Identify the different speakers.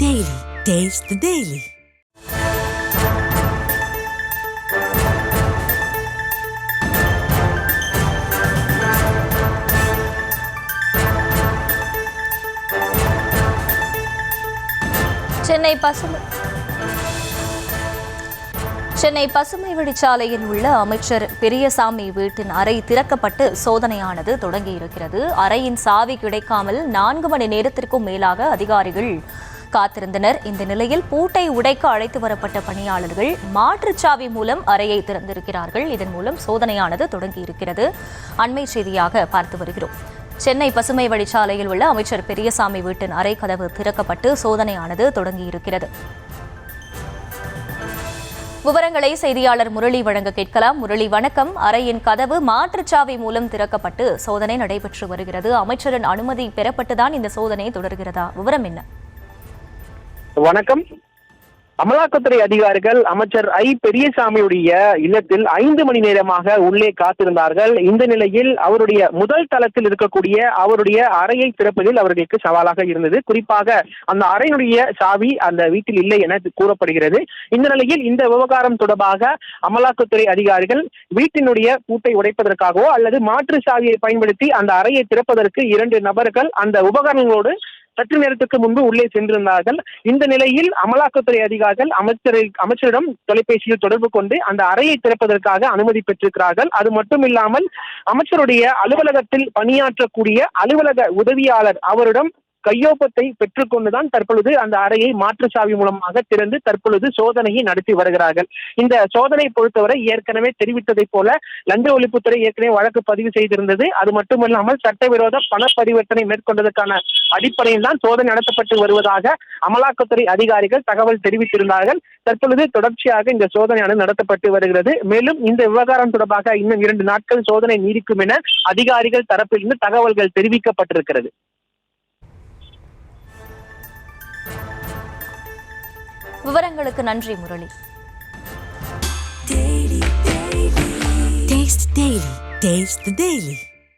Speaker 1: Daily. Taste the Daily.
Speaker 2: Chennai பசுமை வழிச்சாலையில் உள்ள அமைச்சர் பெரியசாமி வீட்டின் அறை திறக்கப்பட்டு சோதனையானது தொடங்கியிருக்கிறது. அறையின் சாவி கிடைக்காமல் 4 மணி நேரத்திற்கும் மேலாக அதிகாரிகள் காத்திருந்தனர். இந்த நிலையில் பூட்டை உடைக்க அழைத்து வரப்பட்ட பணியாளர்கள் மாற்றுச்சாவி மூலம் அறையை திறந்திருக்கிறார்கள். இதன் மூலம் சோதனையானது தொடங்கியிருக்கிறது. அண்மை செய்தியாக பார்த்து வருகிறோம். சென்னை பசுமை வழிச்சாலையில் உள்ள அமைச்சர் பெரியசாமி வீட்டின் அறை கதவு திறக்கப்பட்டு சோதனையானது தொடங்கியிருக்கிறது. விவரங்களை செய்தியாளர் முரளி வழங்க கேட்கலாம். முரளி, வணக்கம். அறையின் கதவு மாற்றுச்சாவி மூலம் திறக்கப்பட்டு சோதனை நடைபெற்று வருகிறது. அமைச்சரின் அனுமதி பெறப்பட்டுதான் இந்த சோதனை தொடர்கிறதா? விவரம் என்ன?
Speaker 3: வணக்கம். அமலாக்கத்துறை அதிகாரிகள் அமைச்சர் பெரியசாமியுடைய இல்லத்தில் 5 மணி நேரமாக உள்ளே காத்திருந்தார்கள். இந்த நிலையில் அவருடைய முதல் தளத்தில் இருக்கக்கூடிய அவருடைய அறையை திறப்பதில் அவர்களுக்கு சவாலாக இருந்தது. குறிப்பாக அந்த அறையினுடைய சாவி அந்த வீட்டில் இல்லை என கூறப்படுகிறது. இந்த நிலையில் இந்த விவகாரம் தொடர்பாக அமலாக்கத்துறை அதிகாரிகள் வீட்டினுடைய பூட்டை உடைப்பதற்காகவோ அல்லது மாற்று சாவியை பயன்படுத்தி அந்த அறையை திறப்பதற்கு 2 நபர்கள் அந்த உபகரணங்களோடு சற்று நேரத்துக்கு முன்பு உள்ளே சென்றிருந்தார்கள். இந்த நிலையில் அமலாக்கத்துறை அதிகாரிகள் அமைச்சரிடம் தொலைபேசியில் தொடர்பு கொண்டு அந்த அறையை திறப்பதற்காக அனுமதி பெற்றிருக்கிறார்கள். அது மட்டும் இல்லாமல் அமைச்சருடைய அலுவலகத்தில் பணியாற்றக்கூடிய அலுவலக உதவியாளர் அவரிடம் கையொப்பத்தை பெற்றுக்கொண்டுதான் தற்பொழுது அந்த அறையை மாற்றுச்சாவி மூலமாக திறந்து தற்பொழுது சோதனையை நடத்தி வருகிறார்கள். இந்த சோதனை பொறுத்தவரை ஏற்கனவே தெரிவித்ததைப் போல லஞ்ச ஒழிப்புத்துறை ஏற்கனவே வழக்கு பதிவு செய்திருந்தது. அது மட்டுமல்லாமல் சட்டவிரோத பண பரிவர்த்தனை மேற்கொண்டதற்கான அடிப்படையில் தான் சோதனை நடத்தப்பட்டு வருவதாக அமலாக்கத்துறை அதிகாரிகள் தகவல் தெரிவித்திருந்தார்கள். தற்பொழுது தொடர்ச்சியாக இந்த சோதனையானது நடத்தப்பட்டு வருகிறது. மேலும் இந்த விவகாரம் தொடர்பாக இன்னும் 2 நாட்கள் சோதனை நீடிக்கும் என அதிகாரிகள் தரப்பிலிருந்து தகவல்கள் தெரிவிக்கப்பட்டிருக்கிறது.
Speaker 2: விவரங்களுக்கு நன்றி Murali.
Speaker 1: Taste the Daily. Taste the Daily.